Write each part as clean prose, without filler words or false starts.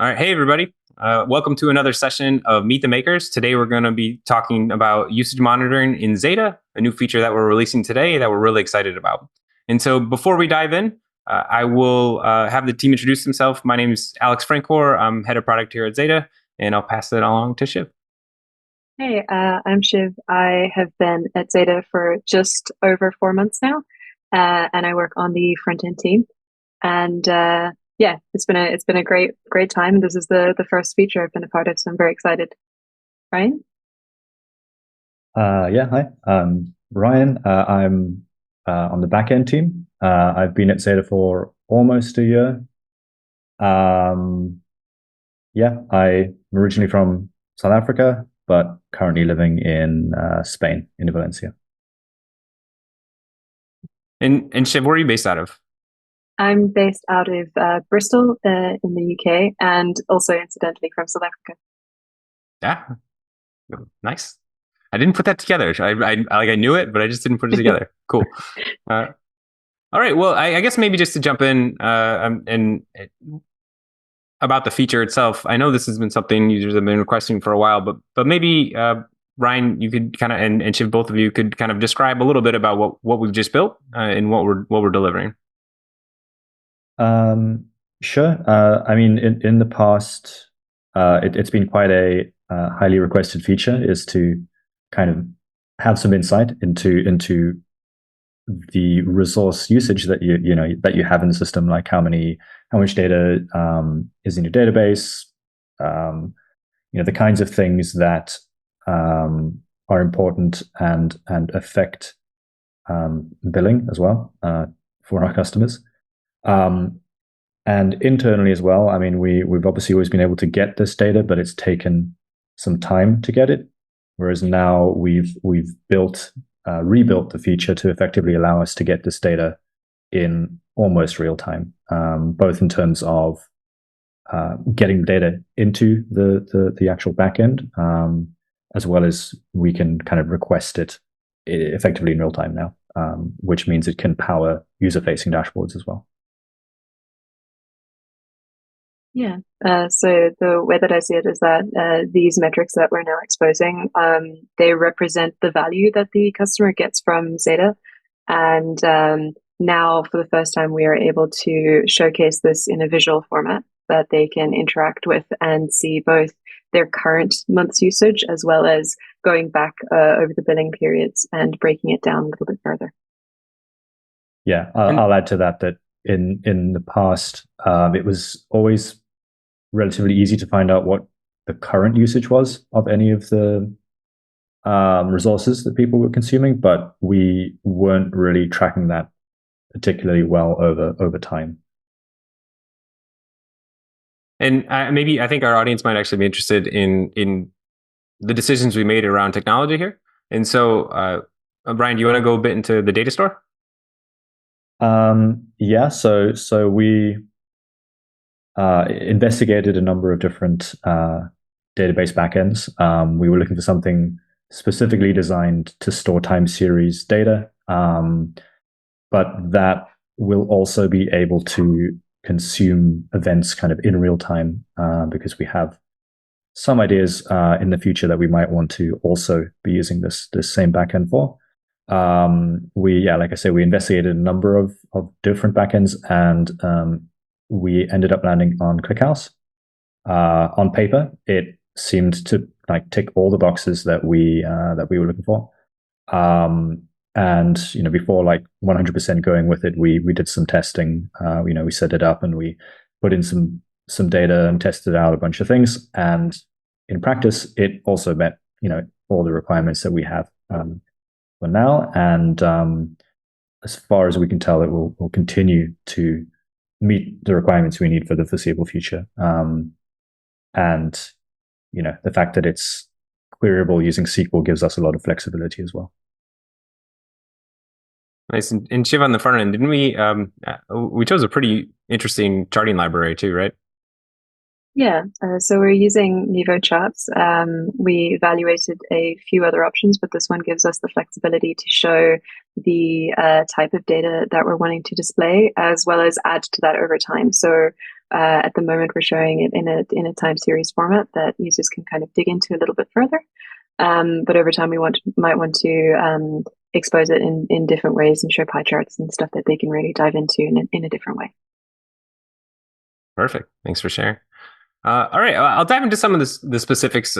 All right. Hey, everybody. Welcome to another session of Meet the Makers. Today, we're going to be talking about usage monitoring in Xata, a new feature that we're releasing today that we're really excited about. And so before we dive in, I will have the team introduce themselves. My name is Alex Francor. I'm head of product here at Xata, and I'll pass it along to Shiv. Hey, I'm Shiv. I have been at Xata for just over 4 months now, and I work on the front end team. And yeah, it's been a great time. This is the first feature I've been a part of, so I'm very excited. Ryan? Yeah, hi. Ryan. I'm on the back end team. I've been at Zeta for almost a year. Um, yeah, I'm originally from South Africa, but currently living in Spain, in Valencia. And Shiv, where are you based out of? I'm based out of Bristol, in the UK, and also incidentally from South Africa. Yeah, nice. I didn't put that together. I knew it, but I just didn't put it together. Cool. Uh, all right. Well, I guess maybe just to jump in and about the feature itself. I know this has been something users have been requesting for a while, but maybe Ryan, you could kind of and Shiv, both of you could kind of describe a little bit about what we've just built and what we're delivering. Um, sure. I mean, in the past, it's been quite a highly requested feature is to kind of have some insight into the resource usage that you have in the system, like how much data is in your database, the kinds of things that are important and affect billing as well for our customers. Um, and internally as well, I mean, we've obviously always been able to get this data, but it's taken some time to get it. Whereas now we've rebuilt the feature to effectively allow us to get this data in almost real time, both in terms of getting data into the actual backend, as well as we can kind of request it effectively in real time now, which means it can power user-facing dashboards as well. Yeah. So the way that I see it is that these metrics that we're now exposing, they represent the value that the customer gets from Zeta. And now, for the first time, we are able to showcase this in a visual format that they can interact with and see both their current month's usage as well as going back over the billing periods and breaking it down a little bit further. Yeah, And I'll add to that in the past, it was always relatively easy to find out what the current usage was of any of the resources that people were consuming, but we weren't really tracking that particularly well over time. and maybe I think our audience might actually be interested in the decisions we made around technology here. And so, Brian, do you want to go a bit into the data store? Yeah, so we investigated a number of different database backends. We were looking for something specifically designed to store time series data, but that will also be able to consume events kind of in real time, because we have some ideas in the future that we might want to also be using this same backend for. Like I say, we investigated a number of different backends, and we ended up landing on ClickHouse. On paper, it seemed to like tick all the boxes that we were looking for. And before like 100% going with it, we did some testing. We set it up and we put in some data and tested out a bunch of things. And in practice, it also met all the requirements that we have for now. And as far as we can tell, it will continue to meet the requirements we need for the foreseeable future. And the fact that it's queryable using SQL gives us a lot of flexibility as well. Nice. And Shiv, on the front end, didn't we chose a pretty interesting charting library too, right? Yeah, so we're using Nevo charts. We evaluated a few other options, but this one gives us the flexibility to show the type of data that we're wanting to display, as well as add to that over time. So at the moment, we're showing it in a time series format that users can kind of dig into a little bit further. But over time, we might want to expose it in different ways and show pie charts and stuff that they can really dive into in a different way. Perfect. Thanks for sharing. All right, I'll dive into some of the specifics,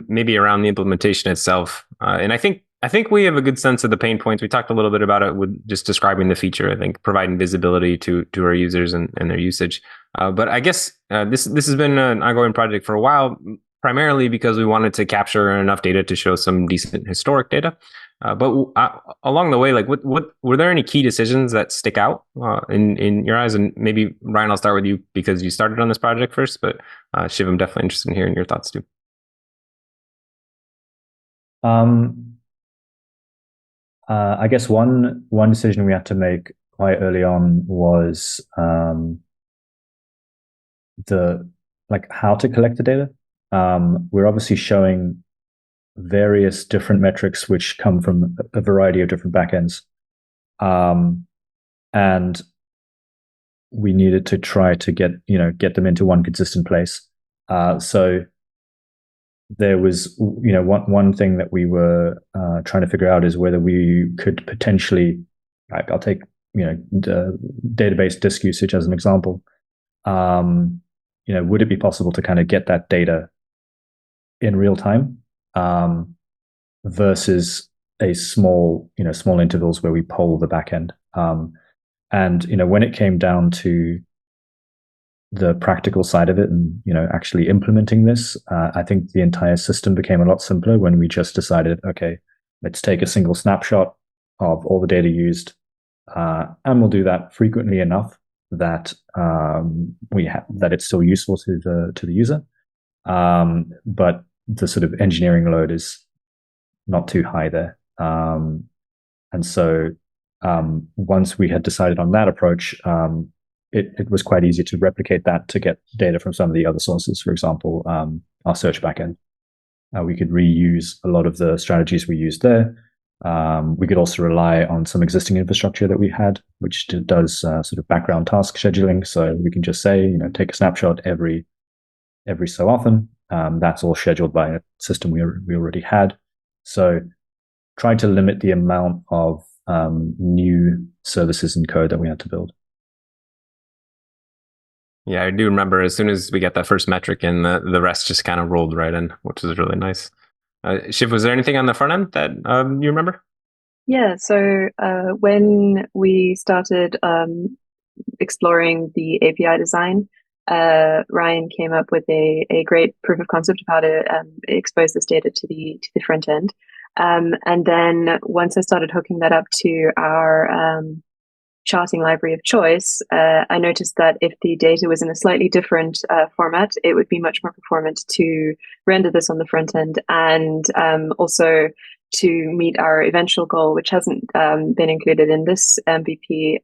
maybe around the implementation itself. And I think we have a good sense of the pain points. We talked a little bit about it with just describing the feature. I think providing visibility to our users and their usage. But I guess this has been an ongoing project for a while, primarily because we wanted to capture enough data to show some decent historic data. But along the way, like what were there any key decisions that stick out in your eyes? And maybe Ryan, I'll start with you because you started on this project first. But Shiv, I'm definitely interested in hearing your thoughts too. I guess one decision we had to make quite early on was how to collect the data. We're obviously showing various different metrics which come from a variety of different backends, and we needed to try to get them into one consistent place. So there was one thing that we were trying to figure out is whether we could potentially, I'll take the database disk usage as an example. Would it be possible to kind of get that data in real time versus a small intervals where we poll the backend. And when it came down to the practical side of it and actually implementing this, I think the entire system became a lot simpler when we just decided, okay, let's take a single snapshot of all the data used, and we'll do that frequently enough that that it's still useful to the user, but the sort of engineering load is not too high there. And so once we had decided on that approach, it was quite easy to replicate that to get data from some of the other sources. For example, our search backend. We could reuse a lot of the strategies we used there. We could also rely on some existing infrastructure that we had, which does sort of background task scheduling. So we can just say, take a snapshot every so often. That's all scheduled by a system we already had. So trying to limit the amount of new services and code that we had to build. Yeah, I do remember as soon as we got that first metric in, the rest just kind of rolled right in, which was really nice. Shiv, was there anything on the front end that you remember? Yeah, so when we started exploring the API design, Ryan came up with a great proof of concept of how to expose this data to the front end. And then once I started hooking that up to our charting library of choice, I noticed that if the data was in a slightly different format, it would be much more performant to render this on the front end, and also to meet our eventual goal, which hasn't been included in this MVP,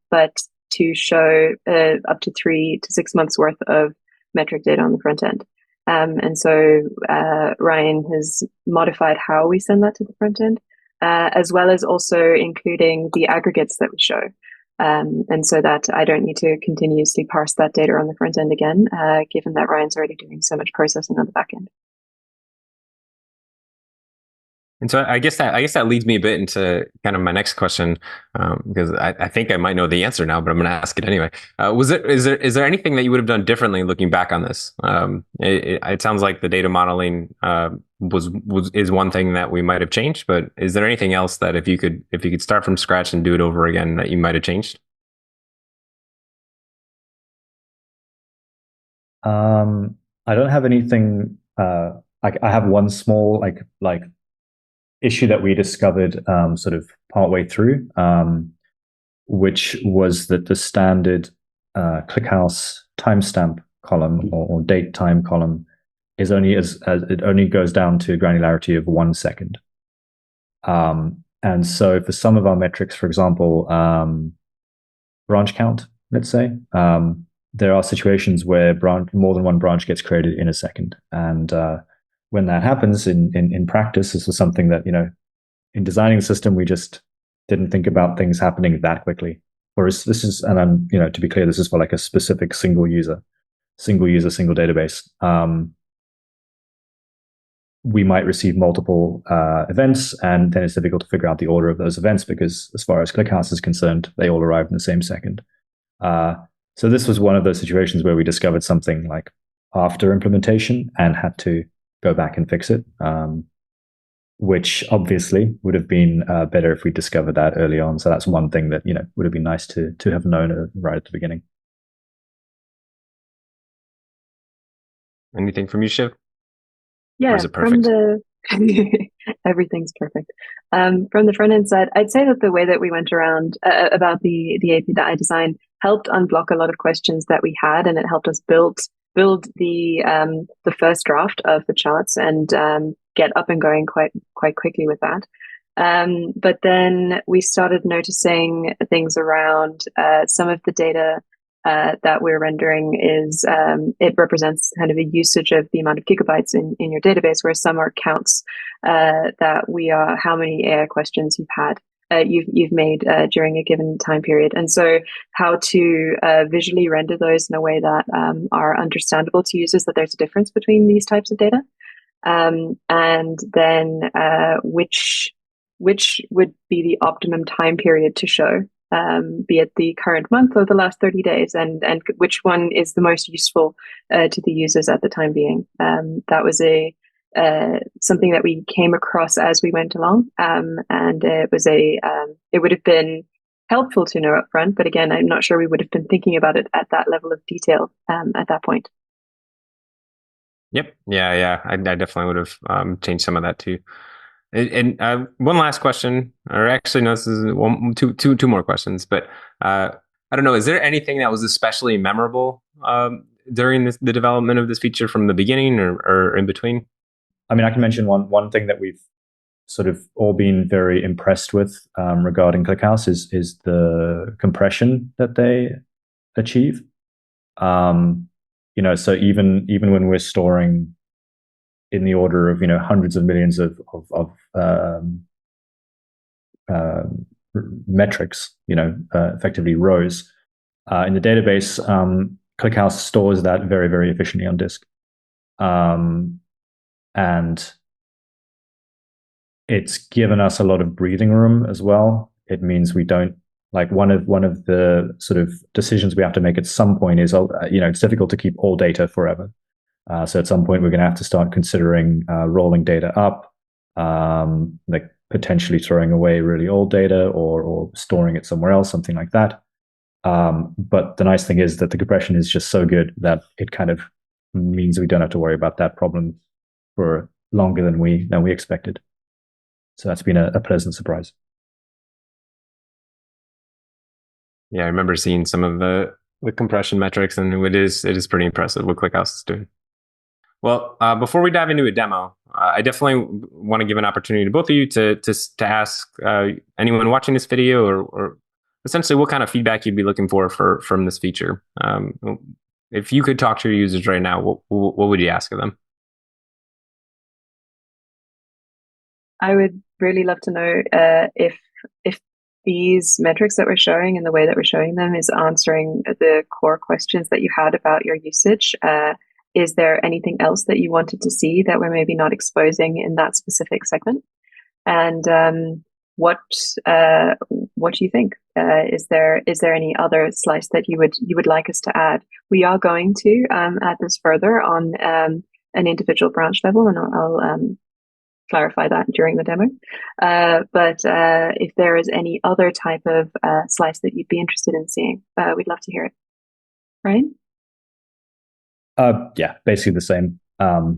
but to show up to 3 to 6 months worth of metric data on the front end. And so Ryan has modified how we send that to the front end, as well as also including the aggregates that we show. And so that I don't need to continuously parse that data on the front end again, given that Ryan's already doing so much processing on the back end. And so I guess that leads me a bit into kind of my next question, because I think I might know the answer now, but I'm going to ask it anyway. Is there anything that you would have done differently looking back on this? It sounds like the data modeling is one thing that we might have changed, but is there anything else that if you could start from scratch and do it over again that you might have changed? I don't have anything. I have one small like issue that we discovered sort of partway through, which was that the standard ClickHouse timestamp column or date time column is only as it only goes down to a granularity of 1 second. And so for some of our metrics, for example, branch count, let's say, there are situations where more than one branch gets created in a second. And when that happens in practice, this was something that, in designing the system, we just didn't think about things happening that quickly. Whereas this is, and I'm, to be clear, this is for like a specific single user. single user, single database, we might receive multiple events, and then it's difficult to figure out the order of those events because, as far as ClickHouse is concerned, they all arrive in the same second. So this was one of those situations where we discovered something like after implementation and had to go back and fix it, which obviously would have been better if we discovered that early on. So that's one thing that would have been nice to have known right at the beginning. Anything from you, Shiv? Yeah, or is it perfect? Everything's perfect. From the front end side, I'd say that the way that we went around about the API that I designed helped unblock a lot of questions that we had, and it helped us build the first draft of the charts and get up and going quite quickly with that. But then we started noticing things around some of the data that we're rendering is it represents kind of a usage of the amount of gigabytes in your database, where some are counts that we are how many AI questions you've made during a given time period, and so how to visually render those in a way that are understandable to users, that there's a difference between these types of data, and then which would be the optimum time period to show, be it the current month or the last 30 days, and which one is the most useful to the users at the time being. That was something that we came across as we went along, and it would have been helpful to know up front, but again, I'm not sure we would have been thinking about it at that level of detail at that point. Yep. Yeah. I definitely would have changed some of that too. And one last question, or actually, no, this is two more questions. But I don't know, is there anything that was especially memorable during the development of this feature from the beginning or in between? I mean, I can mention one thing that we've sort of all been very impressed with regarding ClickHouse is the compression that they achieve. So even when we're storing in the order of hundreds of millions of metrics, effectively rows in the database, ClickHouse stores that very, very efficiently on disk, and it's given us a lot of breathing room as well. It means we don't, like, one of the sort of decisions we have to make at some point is it's difficult to keep all data forever. So at some point, we're going to have to start considering rolling data up, like potentially throwing away really old data or storing it somewhere else, something like that. But the nice thing is that the compression is just so good that it kind of means we don't have to worry about that problem for longer than we expected. So that's been a pleasant surprise. Yeah, I remember seeing some of the compression metrics, and it is pretty impressive what ClickHouse is doing. Well, before we dive into a demo, I definitely want to give an opportunity to both of you to ask anyone watching this video or essentially what kind of feedback you'd be looking for from this feature. If you could talk to your users right now, what would you ask of them? I would really love to know if these metrics that we're showing and the way that we're showing them is answering the core questions that you had about your usage. Is there anything else that you wanted to see that we're maybe not exposing in that specific segment? And what do you think? Is there any other slice that you would like us to add? We are going to add this further on an individual branch level, and I'll clarify that during the demo. But if there is any other type of slice that you'd be interested in seeing, we'd love to hear it. Ryan? Yeah, basically the same.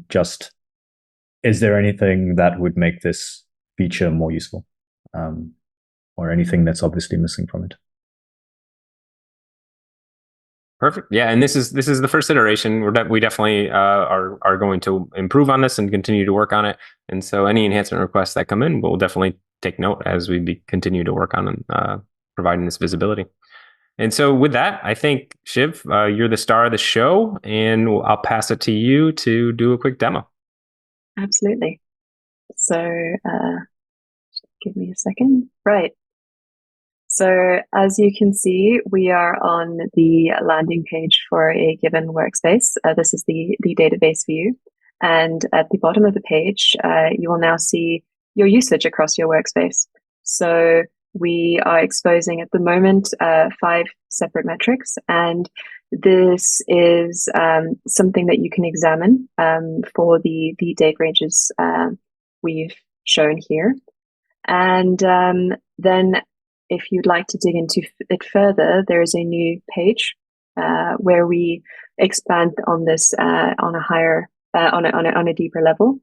Just, is there anything that would make this feature more useful, or anything that's obviously missing from it? Perfect. Yeah, and this is the first iteration. We definitely are going to improve on this and continue to work on it. And so any enhancement requests that come in, we'll definitely take note as we continue to work on providing this visibility. And so with that, I think, Shiv, you're the star of the show, and I'll pass it to you to do a quick demo. Absolutely. So give me a second. Right. So as you can see, we are on the landing page for a given workspace. This is the database view. And at the bottom of the page, you will now see your usage across your workspace. So we are exposing at the moment 5 separate metrics, and this is something that you can examine for the date ranges we've shown here. And then if you'd like to dig into it further, there is a new page where we expand on this on a higher, on a deeper level,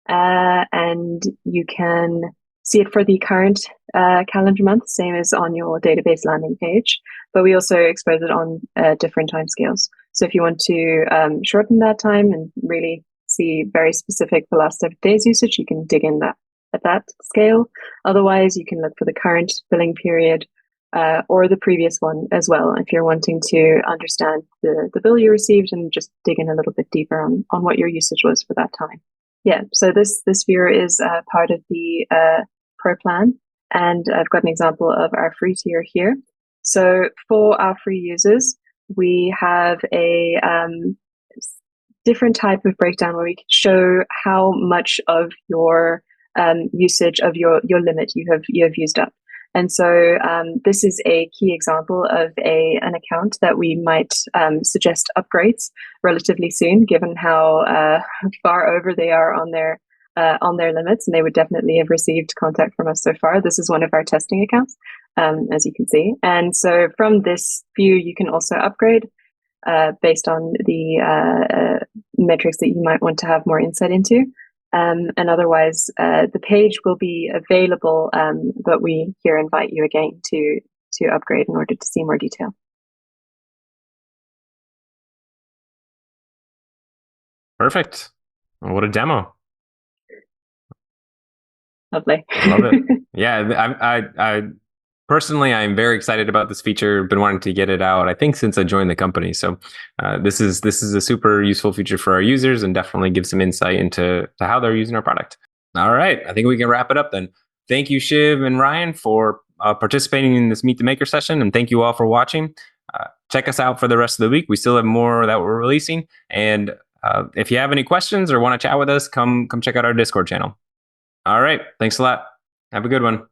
and you can see it for the current calendar month, same as on your database landing page. But we also expose it on different timescales. So if you want to shorten that time and really see very specific the last 7 days usage, you can dig in that at that scale. Otherwise, you can look for the current billing period or the previous one as well if you're wanting to understand the bill you received and just dig in a little bit deeper on what your usage was for that time. Yeah, so this viewer is part of the Pro plan, and I've got an example of our free tier here. So for our free users, we have a different type of breakdown where we can show how much of your usage of your limit you have used up. And so this is a key example of an account that we might suggest upgrades relatively soon, given how far over they are on their limits, and they would definitely have received contact from us so far. This is one of our testing accounts, as you can see. And so from this view, you can also upgrade based on the metrics that you might want to have more insight into. And otherwise, the page will be available, but we here invite you again to upgrade in order to see more detail. Perfect. Well, what a demo. Lovely. Love it. Yeah, I personally, I'm very excited about this feature. Been wanting to get it out, I think, since I joined the company. So this is a super useful feature for our users, and definitely gives some insight into how they're using our product. All right, I think we can wrap it up then. Thank you, Shiv and Ryan, for participating in this Meet the Maker session, and thank you all for watching. Check us out for the rest of the week. We still have more that we're releasing, and if you have any questions or want to chat with us, come check out our Discord channel. All right, thanks a lot. Have a good one.